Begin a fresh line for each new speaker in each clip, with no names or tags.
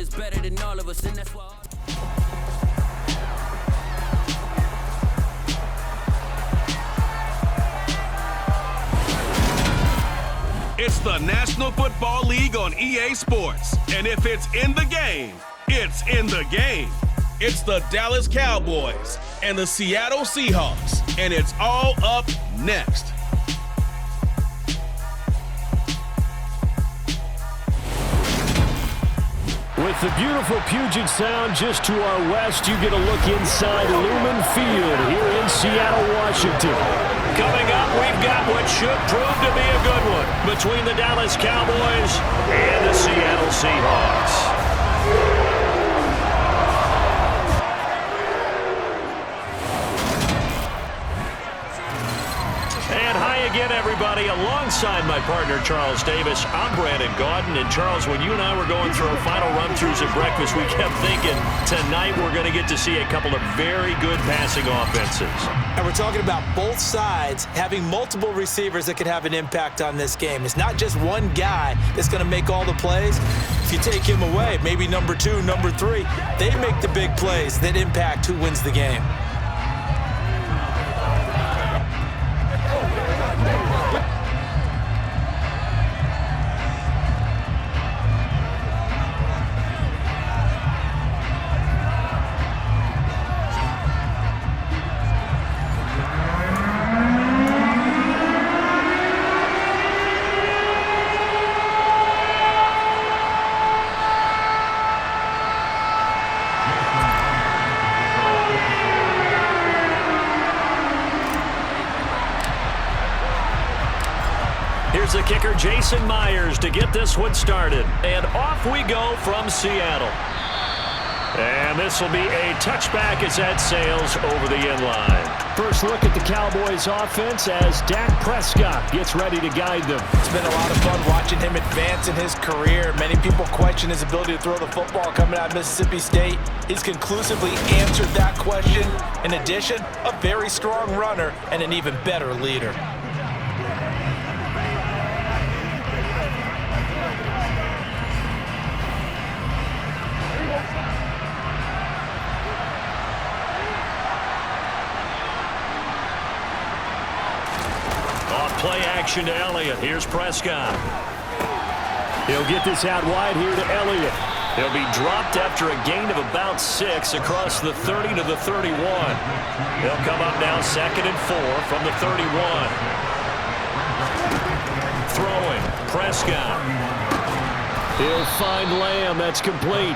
is better than all of us, and that's why.
It's the National Football League on EA Sports. And if it's in the game, it's in the game. It's the Dallas Cowboys and the Seattle Seahawks. And it's all up next.
With the beautiful Puget Sound just to our west, you get a look inside Lumen Field here in Seattle, Washington. Coming up, we've got what should prove to be a good one between the Dallas Cowboys and the Seattle Seahawks. Again, everybody, alongside my partner, Charles Davis, I'm Brandon Gaudin. And, Charles, when you and I were going through our final run-throughs at breakfast, we kept thinking tonight we're going to get to see a couple of very good passing offenses.
And we're talking about both sides having multiple receivers that could have an impact on this game. It's not just one guy that's going to make all the plays. If you take him away, maybe number 2, number 3, they make the big plays that impact who wins the game.
Here's the kicker, Jason Myers, to get this one started. And off we go from Seattle. And this will be a touchback as that sails over the end line. First look at the Cowboys offense as Dak Prescott gets ready to guide them.
It's been a lot of fun watching him advance in his career. Many people question his ability to throw the football coming out of Mississippi State. He's conclusively answered that question. In addition, a very strong runner and an even better leader.
Play action to Elliott. Here's Prescott. He'll get this out wide here to Elliott. He'll be dropped after a gain of about 6 across the 30 to the 31. He'll come up now 2nd and 4 from the 31. Throwing, Prescott. He'll find Lamb. That's complete.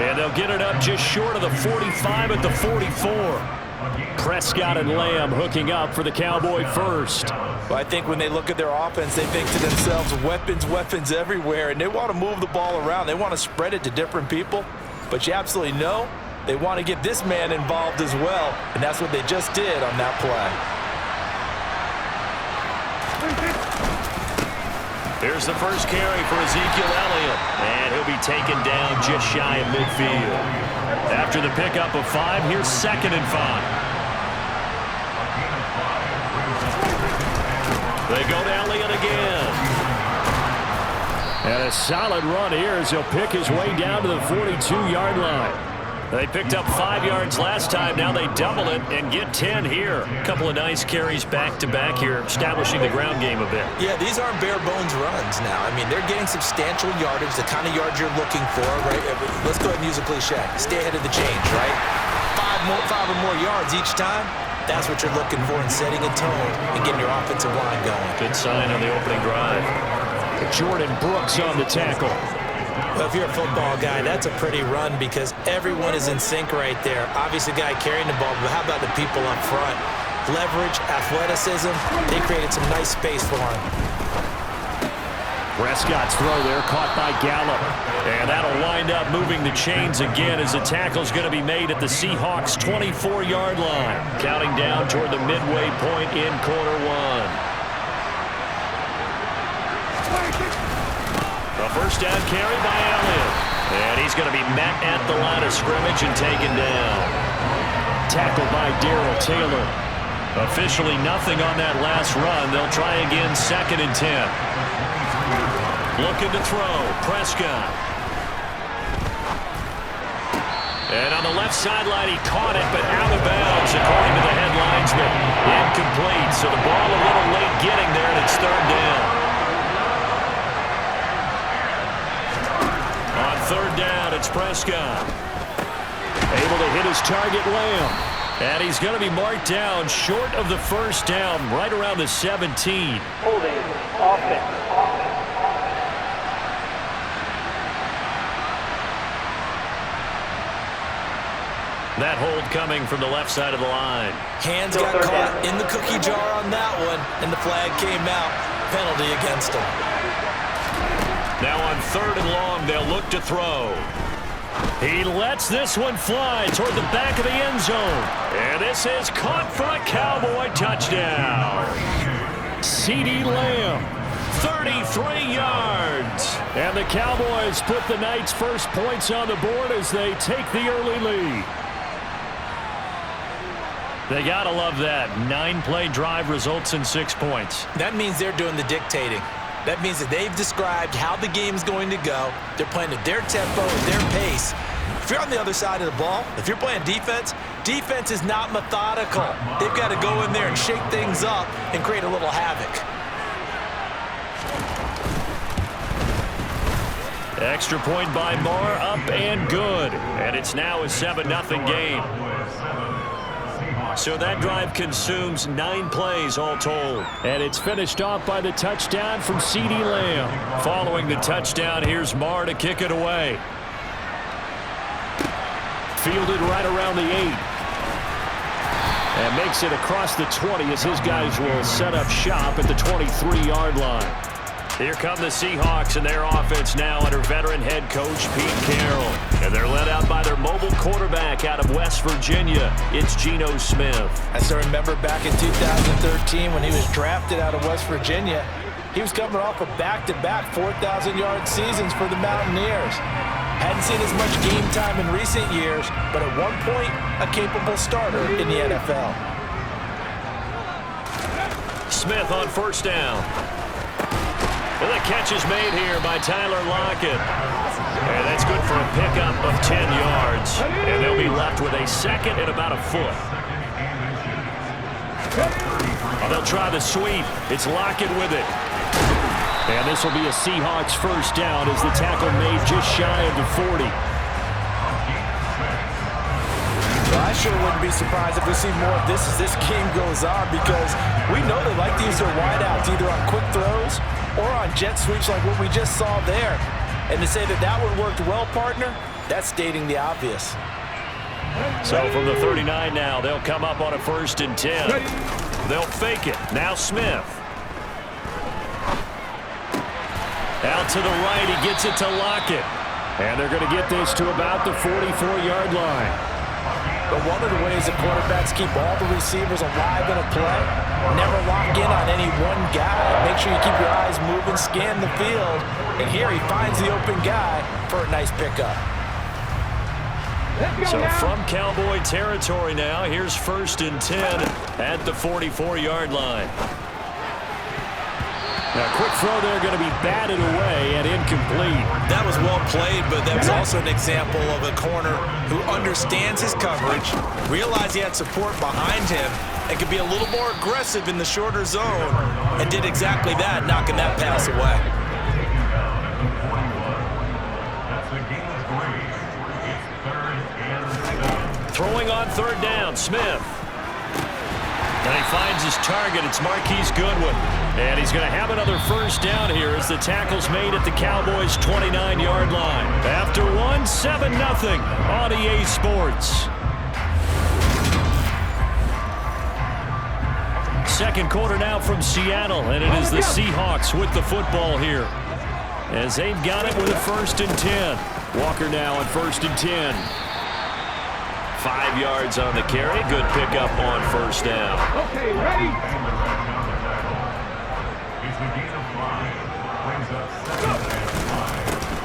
And they'll get it up just short of the 45 at the 44. Prescott and Lamb hooking up for the Cowboy first.
Well, I think when they look at their offense, they think to themselves, weapons everywhere, and they want to move the ball around. They want to spread it to different people, but you absolutely know they want to get this man involved as well, and that's what they just did on that play.
Here's the first carry for Ezekiel Elliott, and he'll be taken down just shy of midfield. After the pickup of 5, here's 2nd and 5. They go to Elliott again. And a solid run here as he'll pick his way down to the 42-yard line. They picked up 5 yards last time. Now they double it and get 10 here. A couple of nice carries back-to-back here, establishing the ground game a bit.
Yeah, these aren't bare-bones runs now. I mean, they're getting substantial yardage, the kind of yards you're looking for, right? Let's go ahead and use a cliche. Stay ahead of the change, right? 5 or more yards each time. That's what you're looking for in setting a tone and getting your offensive line going.
Good sign on the opening drive. Jordan Brooks on the tackle.
Well, if you're a football guy, that's a pretty run because everyone is in sync right there. Obviously, the guy carrying the ball, but how about the people up front? Leverage, athleticism, they created some nice space for him.
Prescott's throw there caught by Gallup. And that'll wind up moving the chains again as the tackle's going to be made at the Seahawks' 24-yard line. Counting down toward the midway point in quarter 1. A first down carry by Elliott. And he's going to be met at the line of scrimmage and taken down. Tackled by Darrell Taylor. Officially nothing on that last run. They'll try again 2nd and 10. Looking to throw, Prescott. And on the left sideline, he caught it, but out of bounds, according to the head linesman. Incomplete, so the ball a little late getting there, and it's third down. On third down, it's Prescott. Able to hit his target, Lamb. And he's going to be marked down short of the first down, right around the 17.
Holding offense.
That hold coming from the left side of the line.
Hands got caught in the cookie jar on that one, and the flag came out. Penalty against him.
Now on third and long, they'll look to throw. He lets this one fly toward the back of the end zone. And this is caught for a Cowboy touchdown. CeeDee Lamb, 33 yards. And the Cowboys put the Knights' first points on the board as they take the early lead. They got to love that. 9-play drive results in 6 points.
That means they're doing the dictating. That means that they've described how the game's going to go. They're playing at their tempo and their pace. If you're on the other side of the ball, if you're playing defense, defense is not methodical. They've got to go in there and shake things up and create a little havoc.
Extra point by Moore, up and good. And it's now a 7-0 game. So that drive consumes 9 plays all told. And it's finished off by the touchdown from CeeDee Lamb. Following the touchdown, here's Moore to kick it away. Fielded right around the 8. And makes it across the 20 as his guys will set up shop at the 23-yard line. Here come the Seahawks and their offense now under veteran head coach Pete Carroll. And they're led out by their mobile quarterback out of West Virginia. It's Geno Smith.
As I remember back in 2013 when he was drafted out of West Virginia, he was coming off of back-to-back 4,000-yard seasons for the Mountaineers. Hadn't seen as much game time in recent years, but at one point, a capable starter in the NFL.
Smith on first down. And the catch is made here by Tyler Lockett. And that's good for a pickup of 10 yards. And they'll be left with a second and about a foot. Oh, they'll try the sweep. It's Lockett with it. And this will be a Seahawks first down as the tackle made just shy of the 40.
Well, I sure wouldn't be surprised if we see more of this as this game goes on, because we know they like to use their wideouts either on quick throws or on jet sweeps like what we just saw there. And to say that that one worked well, partner, that's stating the obvious.
So from the 39 now, they'll come up on a 1st and 10. They'll fake it. Now Smith. Out to the right, he gets it to Lockett. And they're going to get this to about the 44-yard line.
But one of the ways that quarterbacks keep all the receivers alive in a play, never lock in on any one guy. Make sure you keep your eyes moving, scan the field. And here he finds the open guy for a nice pickup.
So from Cowboy territory now, here's 1st and 10 at the 44-yard line. Now, quick throw there going to be batted away and incomplete.
That was well played, but that was also an example of a corner who understands his coverage, realized he had support behind him, and could be a little more aggressive in the shorter zone, and did exactly that, knocking that pass away.
Throwing on third down, Smith. And he finds his target. It's Marquise Goodwin. And he's going to have another first down here as the tackle's made at the Cowboys' 29-yard line. After one, 7-0 on EA Sports. Second quarter now from Seattle, and it is the Seahawks with the football here, as they've got it with a 1st and 10. Walker now on 1st and 10. 5 yards on the carry. Good pickup on 1st down.
Okay, ready?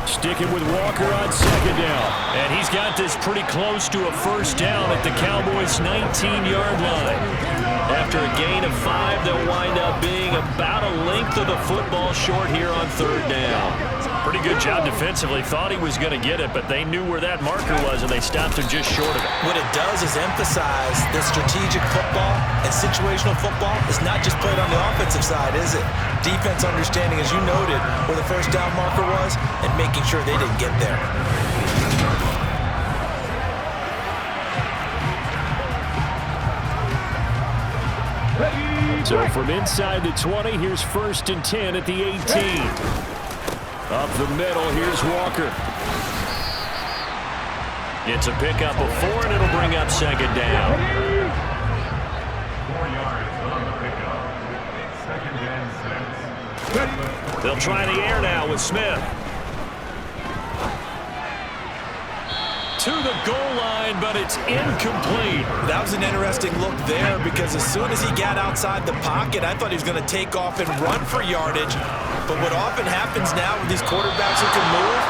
Sticking with Walker on 2nd down. And he's got this pretty close to a first down at the Cowboys' 19-yard line. After a gain of 5, they'll wind up being about a length of the football short here on third down. Pretty good job defensively. Thought he was going to get it, but they knew where that marker was, and they stopped him just short of it.
What it does is emphasize that strategic football and situational football is not just played on the offensive side, is it? Defense understanding, as you noted, where the first down marker was and making sure they didn't get there.
So from inside the 20, here's 1st and 10 at the 18. Up the middle, here's Walker. It's a pickup of 4, and it'll bring up 2nd down.
4 yards on the pickup. 2nd and 6.
They'll try the air now with Smith. To the goal line, but it's incomplete.
That was an interesting look there because as soon as he got outside the pocket, I thought he was going to take off and run for yardage. But what often happens now with these quarterbacks who can move,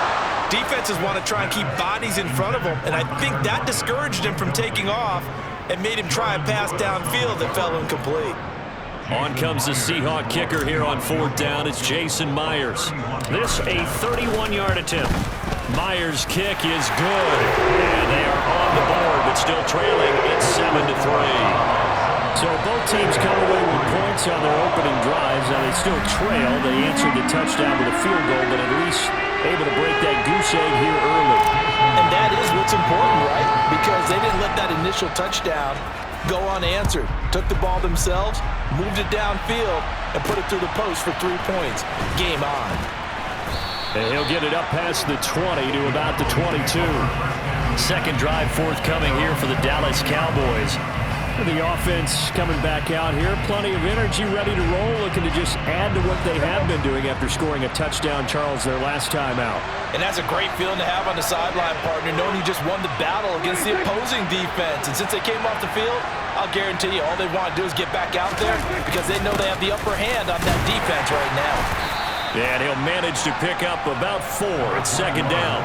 defenses want to try and keep bodies in front of them, and I think that discouraged him from taking off and made him try a pass downfield that fell incomplete.
On comes the Seahawk kicker here on 4th down. It's Jason Myers. This a 31-yard attempt. Myers' kick is good, and they are on the board, but still trailing. It's 7-3. So both teams come away with points on their opening drives, and they still trail. They answered the touchdown with a field goal, but at least able to break that goose egg here early.
And that is what's important, right? Because they didn't let that initial touchdown go unanswered. Took the ball themselves, moved it downfield, and put it through the post for 3 points. Game on.
And he'll get it up past the 20 to about the 22. 2nd drive forthcoming here for the Dallas Cowboys. The offense coming back out here. Plenty of energy, ready to roll, looking to just add to what they have been doing after scoring a touchdown, Charles, their last time out.
And that's a great feeling to have on the sideline, partner, knowing you just won the battle against the opposing defense. And since they came off the field, I'll guarantee you all they want to do is get back out there because they know they have the upper hand on that defense right now.
And he'll manage to pick up about 4 at 2nd down.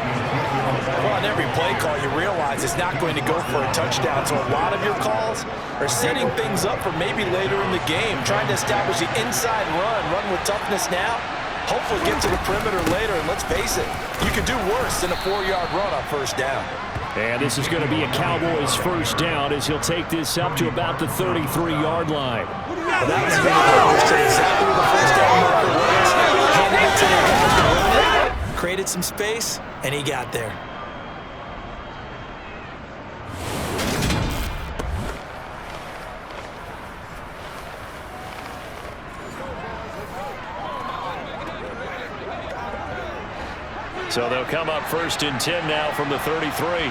Well, on every play call, you realize it's not going to go for a touchdown. So a lot of your calls are setting things up for maybe later in the game, trying to establish the inside run with toughness now. Hopefully get to the perimeter later, and let's face it, you could do worse than a 4-yard run on 1st down.
And this is going to be a Cowboys 1st down as he'll take this up to about the 33-yard line.
Well, that was exactly where the 1st down marker was. Handed it to the guys to run it, created some space, and he got there.
So they'll come up 1st and 10 now from the 33.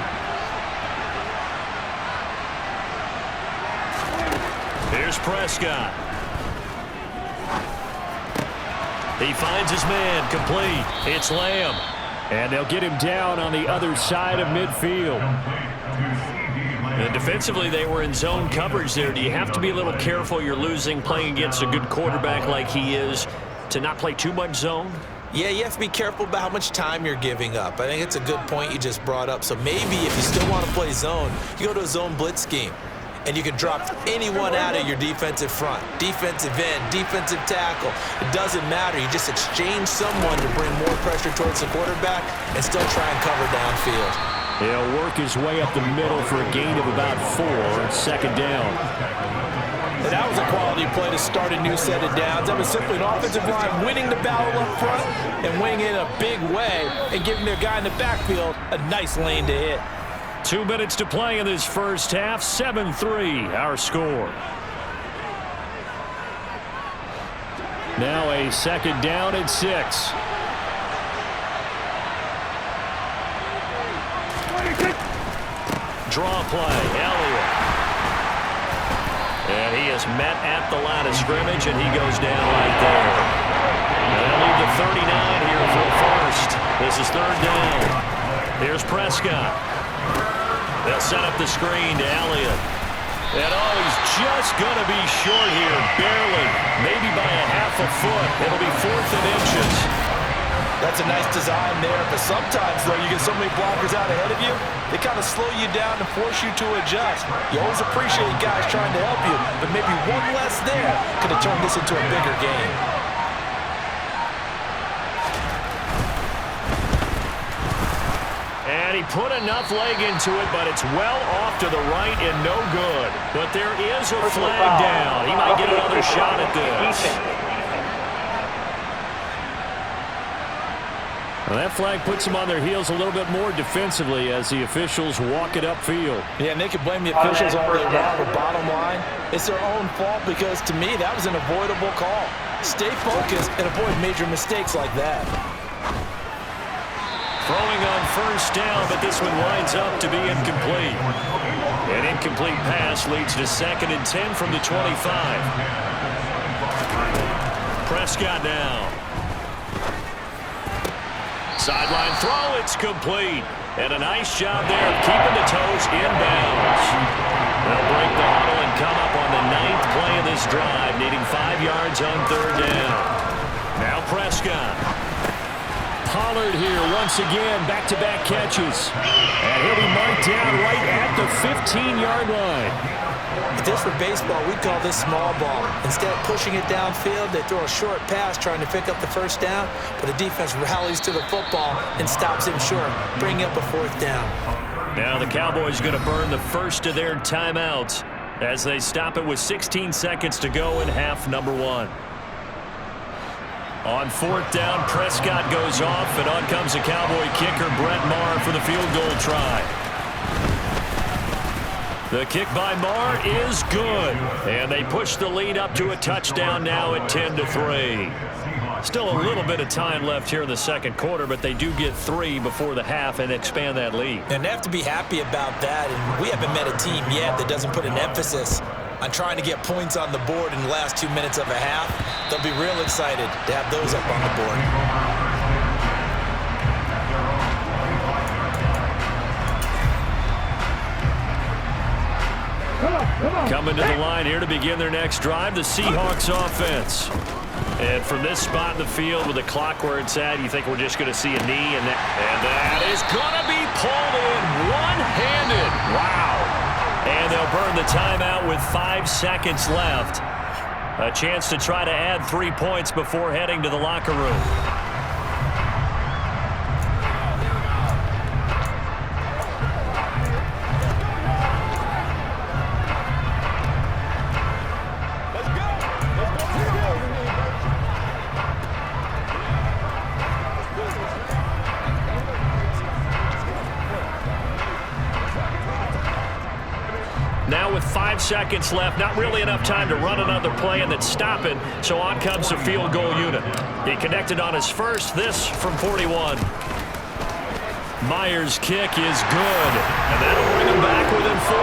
Here's Prescott. He finds his man, complete. It's Lamb. And they'll get him down on the other side of midfield. And defensively, they were in zone coverage there. Do you have to be a little careful? You're losing, playing against a good quarterback like he is, to not play too much zone?
Yeah, you have to be careful about how much time you're giving up. I think it's a good point you just brought up. So maybe if you still want to play zone, you go to a zone blitz scheme. And you can drop anyone out of your defensive front. Defensive end, defensive tackle. It doesn't matter. You just exchange someone to bring more pressure towards the quarterback and still try and cover downfield.
He'll work his way up the middle for a gain of about 4, 2nd down.
And that was a quality play to start a new set of downs. That was simply an offensive line winning the battle up front and winning in a big way and giving their guy in the backfield a nice lane to hit.
2 minutes to play in this first half. 7-3, our score. Now a 2nd down and 6. Draw play, Elliott. And he is met at the line of scrimmage, and he goes down right there. And they'll need the 39 here for the first. This is 3rd down. Here's Prescott. They'll set up the screen to Elliott. And he's just going to be short here, barely, maybe by a half a foot. It'll be 4th and inches.
That's a nice design there, but sometimes, though, you get so many blockers out ahead of you, they kind of slow you down and force you to adjust. You always appreciate guys trying to help you, but maybe one less there could have turned this into a bigger game.
And he put enough leg into it, but it's well off to the right and no good. But there is a flag down. He might get another shot at this. Well, that flag puts them on their heels a little bit more defensively as the officials walk it upfield.
Yeah, and they can blame the officials all they want, but bottom line, it's their own fault because, to me, that was an avoidable call. Stay focused and avoid major mistakes like that.
Throwing on first down, but this one winds up to be incomplete. An incomplete pass leads to 2nd and 10 from the 25. Prescott now. Sideline throw, it's complete. And a nice job there of keeping the toes inbounds. They'll break the huddle and come up on the 9th play of this drive, needing 5 yards on 3rd down. Now Prescott. Pollard here once again, back-to-back catches. And he'll be marked down right at the 15-yard line.
If this were baseball, we'd call this small ball. Instead of pushing it downfield, they throw a short pass trying to pick up the first down, but the defense rallies to the football and stops him short, bringing up a 4th down.
Now the Cowboys going to burn the first of their timeouts as they stop it with 16 seconds to go in half number 1. On 4th down, Prescott goes off, and on comes the Cowboy kicker, Brett Maher, for the field goal try. The kick by Maher is good, and they push the lead up to a touchdown now at 10-3. Still a little bit of time left here in the second quarter, but they do get 3 before the half and expand that lead.
And they have to be happy about that, and we haven't met a team yet that doesn't put an emphasis on trying to get points on the board in the last 2 minutes of a half. They'll be real excited to have those up on the board.
Coming to the line here to begin their next drive, the Seahawks offense. And from this spot in the field with the clock where it's at, you think we're just going to see a knee, and that is going to be pulled in one-handed. Wow. And they'll burn the timeout with 5 seconds left. A chance to try to add 3 points before heading to the locker room. Now with 5 seconds left, not really enough time to run another play and then stop it, so on comes the field goal unit. He connected on his first, this from 41. Myers' kick is good, and that'll bring him back within 4.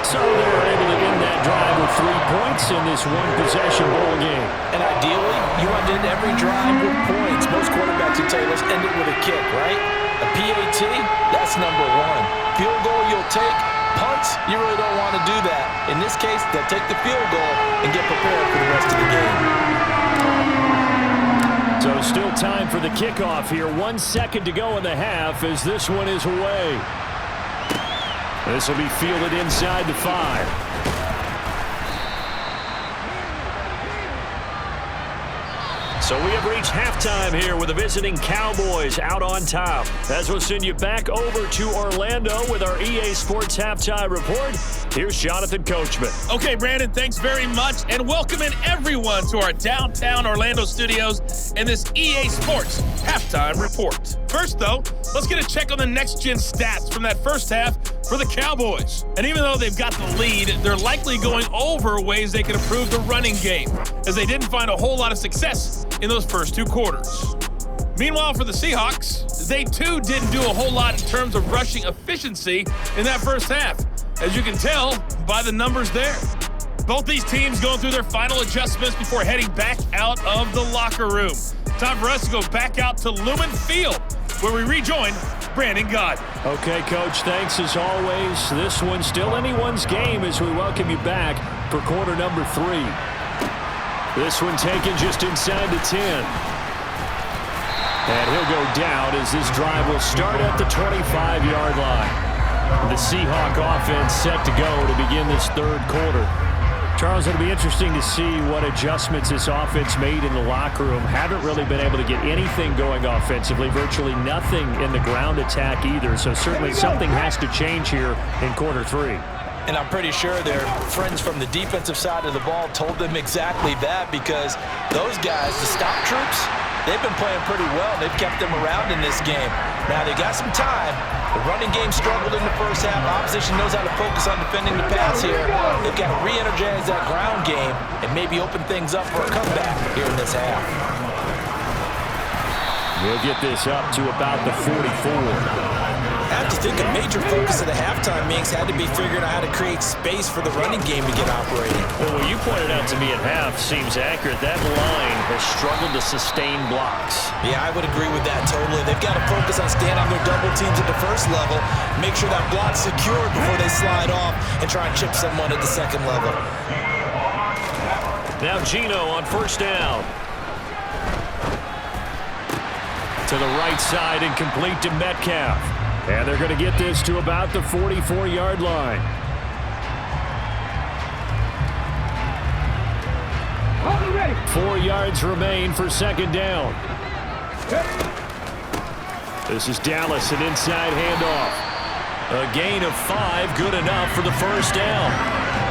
So they're able to end that drive with 3 points in this one-possession ball game.
And ideally, you want to end every drive with points. Most quarterbacks would tell you, let's end it with a kick, right? A PAT, that's number 1. Field goal you'll take. Punts, you really don't want to do that. In this case, they'll take the field goal and get prepared for the rest of the game.
So still time for the kickoff here. 1 second to go in the half as this one is away. This will be fielded inside the 5. So we have reached halftime here with the visiting Cowboys out on top. As we'll send you back over to Orlando with our EA Sports Halftime Report, here's Jonathan Coachman.
Okay, Brandon, thanks very much, and welcome in everyone to our downtown Orlando studios and this EA Sports Halftime Report. First, though, let's get a check on the next-gen stats from that first half for the Cowboys. And even though they've got the lead, they're likely going over ways they can improve the running game, as they didn't find a whole lot of success in those first 2 quarters. Meanwhile, for the Seahawks, they too didn't do a whole lot in terms of rushing efficiency in that first half, as you can tell by the numbers there. Both these teams going through their final adjustments before heading back out of the locker room. Time for us to go back out to Lumen Field, where we rejoin Brandon Gott.
Okay, Coach, thanks as always. This one's still anyone's game as we welcome you back for quarter number 3. This one taken just inside the 10. And he'll go down as this drive will start at the 25-yard line. The Seahawk offense set to go to begin this third quarter. Charles, it'll be interesting to see what adjustments this offense made in the locker room. Haven't really been able to get anything going offensively, virtually nothing in the ground attack either. So certainly something has to change here in quarter three.
And I'm pretty sure their friends from the defensive side of the ball told them exactly that, because those guys, the stop troops, they've been playing pretty well. They've kept them around in this game. Now, they got some time. The running game struggled in the first half. Opposition knows how to focus on defending the pass here. They've got to re-energize that ground game and maybe open things up for a comeback here in this half.
We'll get this up to about the 44.
I have to think a major focus of the halftime meetings had to be figuring out how to create space for the running game to get operating.
Well, what you pointed out to me at half seems accurate. That line has struggled to sustain blocks.
Yeah, I would agree with that totally. They've got to focus on staying on their double teams at the first level, make sure that block's secured before they slide off and try and chip someone at the second level.
Now Geno on first down. To the right side and complete to Metcalf. And they're going to get this to about the 44-yard line.
Ready.
4 yards remain for second down. This is Dallas, an inside handoff. A gain of 5, good enough for the first down.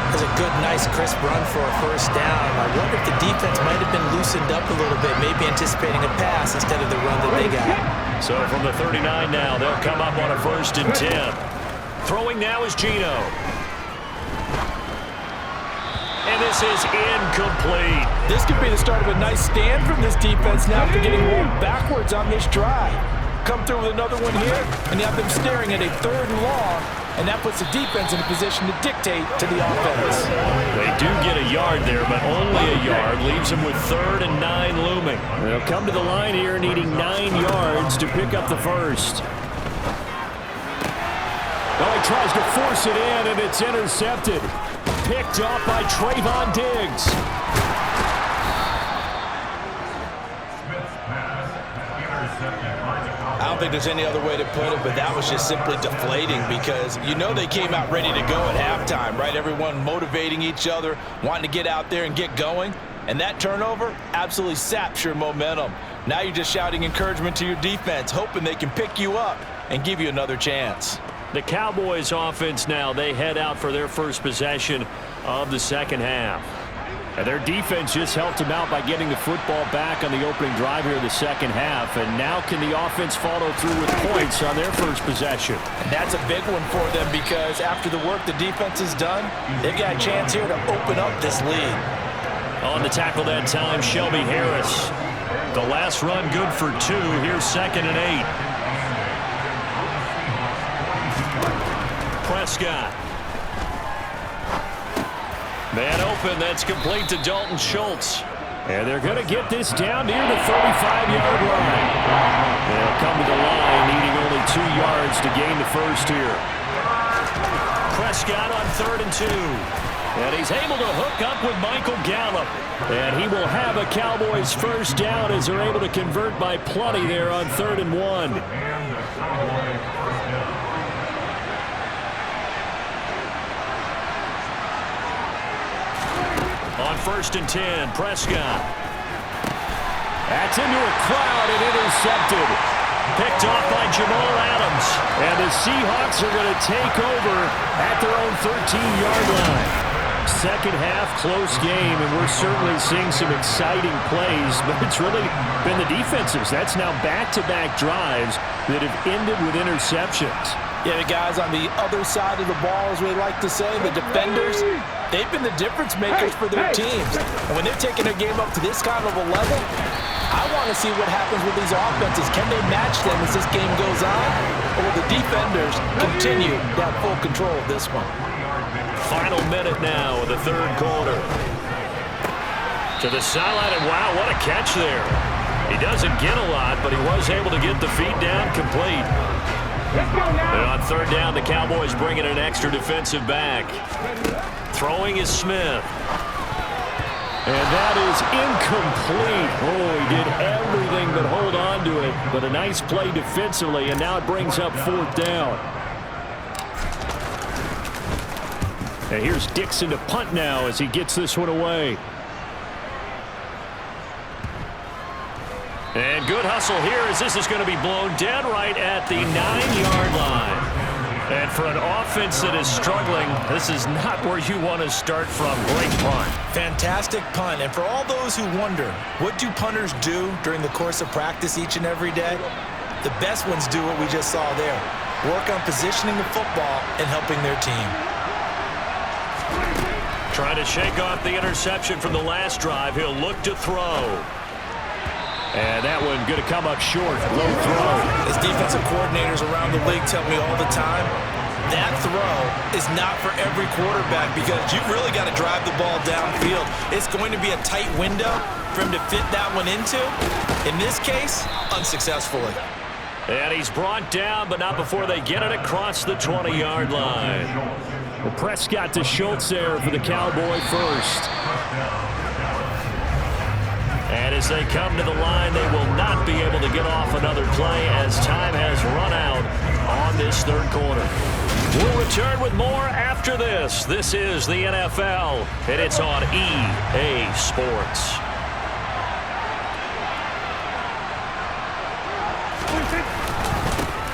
That's a good, nice, crisp run for a first down. I wonder if the defense might have been loosened up a little bit, maybe anticipating a pass instead of the run that they got.
So from the 39 now, they'll come up on a 1st and 10. Throwing now is Geno. And this is incomplete.
This could be the start of a nice stand from this defense now after getting rolled backwards on this drive. Come through with another one here, and you have them staring at a 3rd and long, and that puts the defense in a position to dictate to the offense.
They do get a yard there, but only a yard. Leaves them with 3rd and 9 looming. They'll come to the line here needing 9 yards to pick up the first. Well, he tries to force it in, and it's intercepted. Picked off by Trayvon Diggs.
I don't think there's any other way to put it, but that was just simply deflating, because you know they came out ready to go at halftime, right? Everyone motivating each other, wanting to get out there and get going. And that turnover absolutely saps your momentum. Now you're just shouting encouragement to your defense, hoping they can pick you up and give you another chance.
The Cowboys offense now, they head out for their first possession of the second half. And their defense just helped them out by getting the football back on the opening drive here in the second half. And now can the offense follow through with points on their first possession?
And that's a big one for them, because after the work the defense has done, they've got a chance here to open up this lead.
On the tackle that time, Shelby Harris. The last run good for 2. Here's 2nd and 8. Prescott. Man open, that's complete to Dalton Schultz. And they're going to get this down near the 35-yard line. They'll come to the line needing only 2 yards to gain the first here. Prescott on 3rd and 2. And he's able to hook up with Michael Gallup. And he will have a Cowboys first down as they're able to convert by plenty there on 3rd and 1. On 1st and 10, Prescott. That's into a crowd and intercepted. Picked off by Jamal Adams. And the Seahawks are going to take over at their own 13-yard line. Second half, close game, and we're certainly seeing some exciting plays, but it's really been the defensives. That's now back-to-back drives that have ended with interceptions.
Yeah, the guys on the other side of the ball, as we like to say, the defenders, they've been the difference makers for their teams. And when they're taking their game up to this kind of a level, I want to see what happens with these offenses. Can they match them as this game goes on? Or will the defenders continue to have full control of this one?
Final minute now of the third quarter. To the sideline, and wow, what a catch there. He doesn't get a lot, but he was able to get the feet down complete. And on 3rd down, the Cowboys bring in an extra defensive back. Throwing is Smith. And that is incomplete. Oh, he did everything but hold on to it. But a nice play defensively, and now it brings up 4th down. And here's Dixon to punt now as he gets this one away. And good hustle here as this is going to be blown dead right at the 9-yard line. And for an offense that is struggling, this is not where you want to start from. Great punt.
Fantastic punt. And for all those who wonder, what do punters do during the course of practice each and every day? The best ones do what we just saw there. Work on positioning the football and helping their team.
Trying to shake off the interception from the last drive. He'll look to throw. And that one going to come up short. Low throw.
As defensive coordinators around the league tell me all the time, that throw is not for every quarterback because you've really got to drive the ball downfield. It's going to be a tight window for him to fit that one into. In this case, unsuccessfully.
And he's brought down, but not before they get it across the 20-yard line. Well, Prescott to Schultz there for the Cowboy first. And as they come to the line, they will not be able to get off another play as time has run out on this 3rd quarter. We'll return with more after this. This is the NFL, and it's on EA Sports.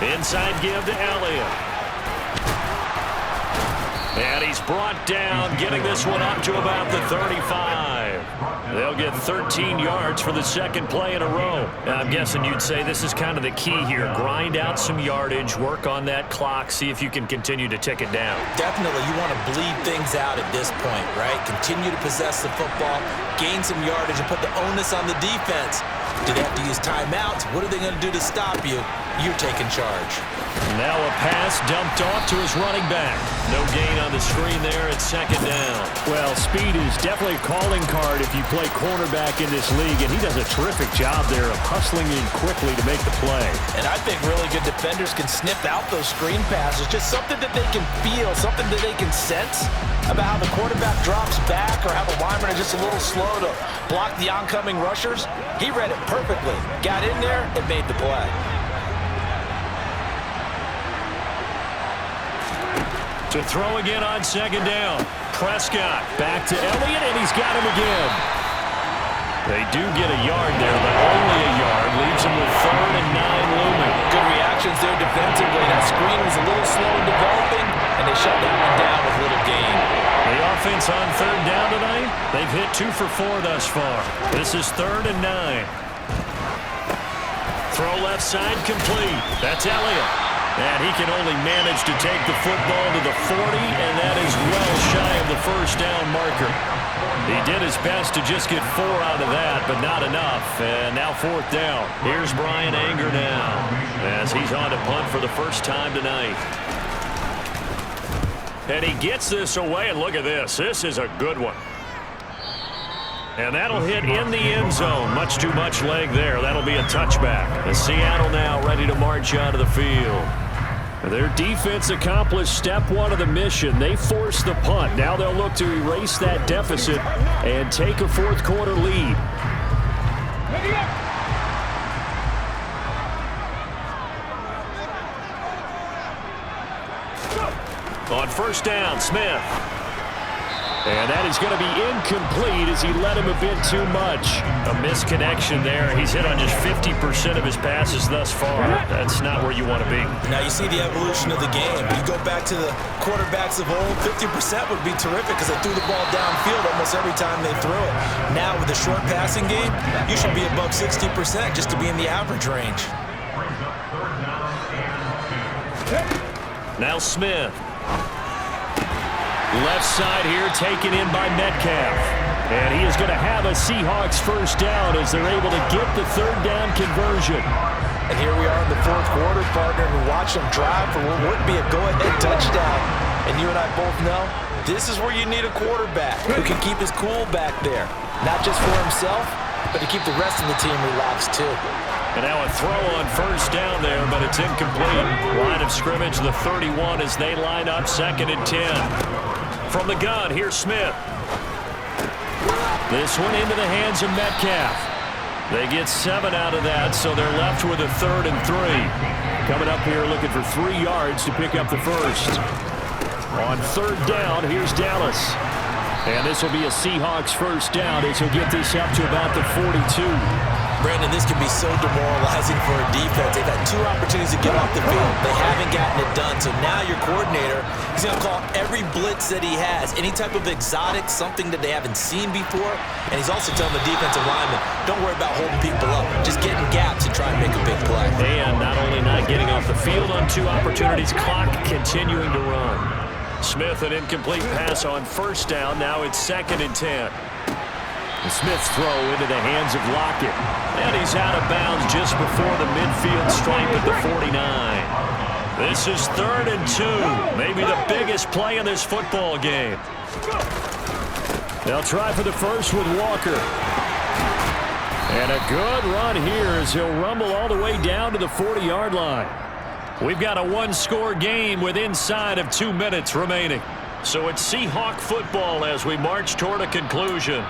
Inside give to Elliott. And he's brought down, getting this one up to about the 35. They'll get 13 yards for the 2nd play in a row. Now, I'm guessing you'd say this is kind of the key here. Grind out some yardage, work on that clock, see if you can continue to tick it down.
Definitely, you want to bleed things out at this point, right? Continue to possess the football, gain some yardage, and put the onus on the defense. Do they have to use timeouts? What are they going to do to stop you? You're taking charge.
Now a pass dumped off to his running back. No gain on the screen there. It's 2nd down. Well, speed is definitely a calling card if you play cornerback in this league, and he does a terrific job there of hustling in quickly to make the play.
And I think really good defenders can sniff out those screen passes. Just something that they can feel, something that they can sense about how the quarterback drops back or how the linemen are just a little slow to block the oncoming rushers. He read it perfectly. Got in there and made the play.
To throw again on 2nd down. Prescott back to Elliott, and he's got him again. They do get a yard there, but only a yard. Leaves him with 3rd and 9 looming.
Good reactions there defensively. That screen was a little slow in developing, and they shut that one down with little gain.
The offense on 3rd down tonight, they've hit 2 for 4 thus far. This is 3rd and 9. Throw left side complete. That's Elliott. And he can only manage to take the football to the 40, and that is well shy of the 1st down marker. He did his best to just get 4 out of that, but not enough. And now 4th down. Here's Brian Anger now as he's on to punt for the first time tonight. And he gets this away, and look at this. This is a good one. And that'll hit in the end zone. Much too much leg there. That'll be a touchback. And Seattle now ready to march out of the field. Their defense accomplished step 1 of the mission. They forced the punt. Now they'll look to erase that deficit and take a 4th quarter lead. On 1st down, Smith. And that is going to be incomplete as he led him a bit too much. A misconnection there. He's hit on just 50% of his passes thus far. That's not where you want to be.
Now you see the evolution of the game. You go back to the quarterbacks of old, 50% would be terrific because they threw the ball downfield almost every time they threw it. Now with the short passing game, you should be above 60% just to be in the average range.
Now Smith. Left side here taken in by Metcalf. And he is going to have a Seahawks 1st down as they're able to get the 3rd down conversion.
And here we are in the 4th quarter, partner, and watch them drive for what would be a go-ahead touchdown. And you and I both know this is where you need a quarterback who can keep his cool back there. Not just for himself, but to keep the rest of the team relaxed too.
And now a throw on 1st down there, but it's incomplete. Line of scrimmage, the 31 as they line up 2nd and 10. From the gun, here's Smith. This one into the hands of Metcalf. They get 7 out of that, so they're left with a 3rd and 3. Coming up here looking for 3 yards to pick up the first. On 3rd down, here's Dallas. And this will be a Seahawks first down as he'll get this up to about the 42.
Brandon, this can be so demoralizing for a defense. They've had 2 opportunities to get off the field. They haven't gotten it done. So now your coordinator is going to call every blitz that he has, any type of exotic, something that they haven't seen before. And he's also telling the defensive lineman, don't worry about holding people up. Just get in gaps and try and make a big play.
And not only not getting off the field on 2 opportunities, clock continuing to run. Smith, an incomplete pass on 1st down. Now it's 2nd and 10. The Smith's throw into the hands of Lockett. And he's out of bounds just before the midfield stripe at the 49. This is 3rd and 2. Maybe the biggest play in this football game. They'll try for the first with Walker. And a good run here as he'll rumble all the way down to the 40-yard line. We've got a 1-score game with inside of 2 minutes remaining. So it's Seahawk football as we march toward a conclusion.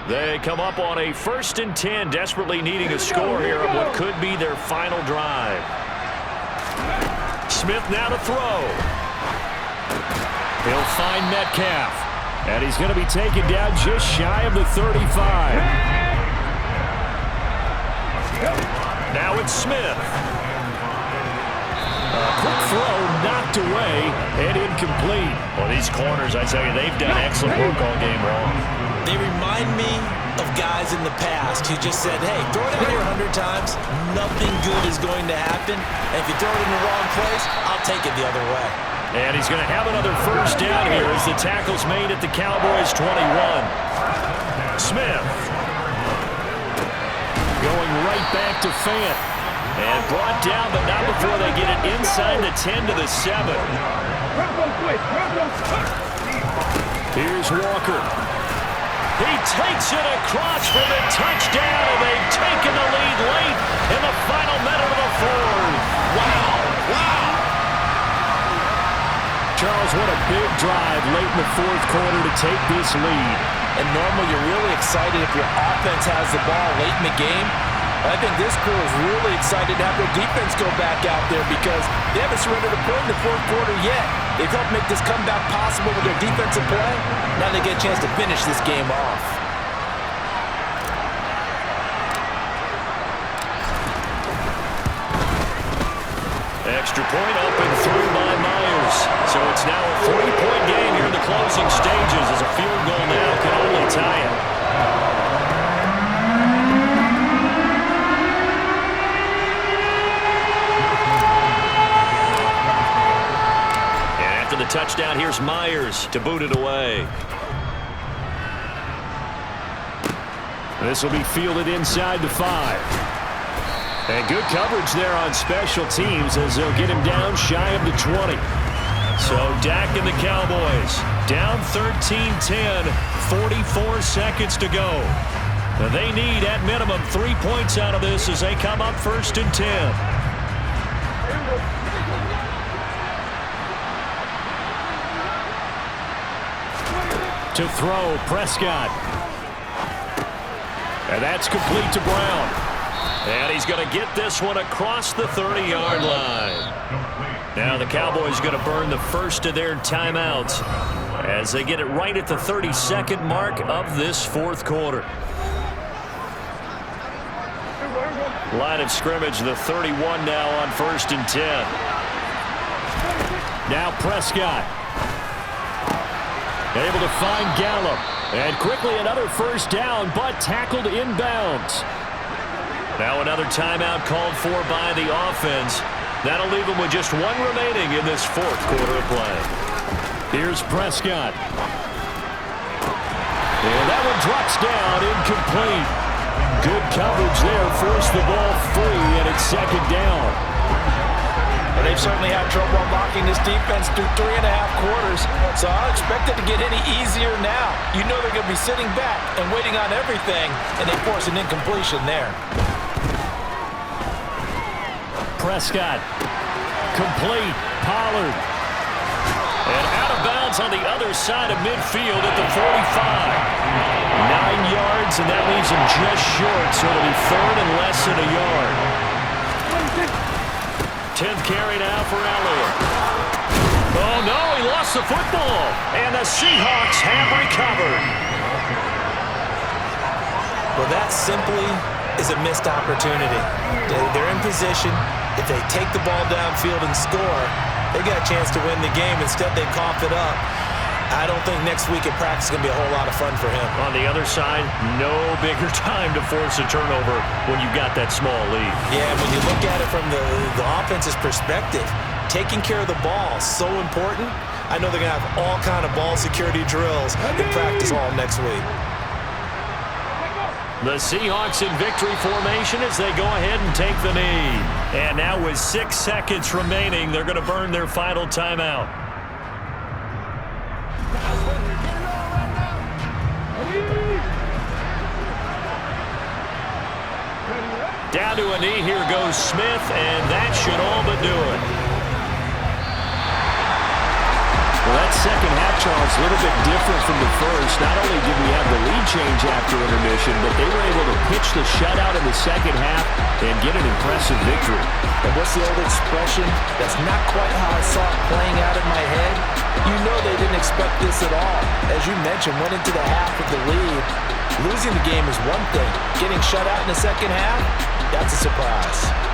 They come up on a 1st and 10, desperately needing a score here of what could be their final drive. Smith now to throw. He'll find Metcalf. And he's going to be taken down just shy of the 35. Now it's Smith. A quick throw knocked away and incomplete. Well, these corners, I tell you, they've done excellent work all game long.
They remind me of guys in the past who just said, hey, throw it out here 100 times, nothing good is going to happen. And if you throw it in the wrong place, I'll take it the other way.
And he's going to have another first down here as the tackle's made at the Cowboys 21. Smith going right back to Fant. And brought down, but not before they get it inside the 10 to the 7. Here's Walker. He takes it across for the touchdown, and they've taken the lead late in the final minute of the 4th. Wow. Charles, what a big drive late in the 4th quarter to take this lead.
And normally you're really excited if your offense has the ball late in the game. I think this crew is really excited to have their defense go back out there because they haven't surrendered a point in the 4th quarter yet. They've helped make this comeback possible with their defensive play. Now they get a chance to finish this game off.
Extra point up and through by Myers. So it's now a 3-point game here in the closing stages as a field goal now can only tie it. The touchdown, here's Myers to boot it away. This will be fielded inside the 5. And good coverage there on special teams as they'll get him down shy of the 20. So Dak and the Cowboys down 13-10, 44 seconds to go. And they need at minimum 3 points out of this as they come up 1st and 10. To throw, Prescott. And that's complete to Brown. And he's going to get this one across the 30-yard line. Now the Cowboys going to burn the first of their timeouts as they get it right at the 32nd mark of this 4th quarter. Line of scrimmage, the 31 now on 1st and 10. Now Prescott. Able to find Gallup. And quickly another first down, but tackled inbounds. Now another timeout called for by the offense. That'll leave them with just 1 remaining in this 4th quarter of play. Here's Prescott. And that one drops down, incomplete. Good coverage there, forced the ball free, and it's 2nd down.
And they've certainly had trouble unlocking this defense through 3.5 quarters, so I don't expect it to get any easier now. You know they're going to be sitting back and waiting on everything, and they force an incompletion there.
Prescott, complete, Pollard. And out of bounds ball's on the other side of midfield at the 45. 9 yards, and that leaves him just short, so it'll be third and less than a yard. 10th carry now for Elliott. Oh, no, he lost the football, and the Seahawks have recovered.
Well, that simply is a missed opportunity. They're in position. If they take the ball downfield and score, they got a chance to win the game. Instead, they cough it up. I don't think next week at practice is going to be a whole lot of fun for him.
On the other side, no bigger time to force a turnover when you've got that small lead.
Yeah, when you look at it from the offense's perspective, taking care of the ball is so important. I know they're going to have all kind of ball security drills in practice all next week.
The Seahawks in victory formation as they go ahead and take the knee. And now with 6 seconds remaining, they're going to burn their final timeout. Down to a knee, here goes Smith, and that should all but do it.
Well, that second half, Charles, a little bit different from the first. Not only did we have the lead change after intermission, but they were able to pitch the shutout in the second half and get an impressive victory.
And what's the old expression? That's not quite how I saw it playing out in my head. You know they didn't expect this at all. As you mentioned, went into the half with the lead. Losing the game is one thing. Getting shut out in the second half, that's a surprise.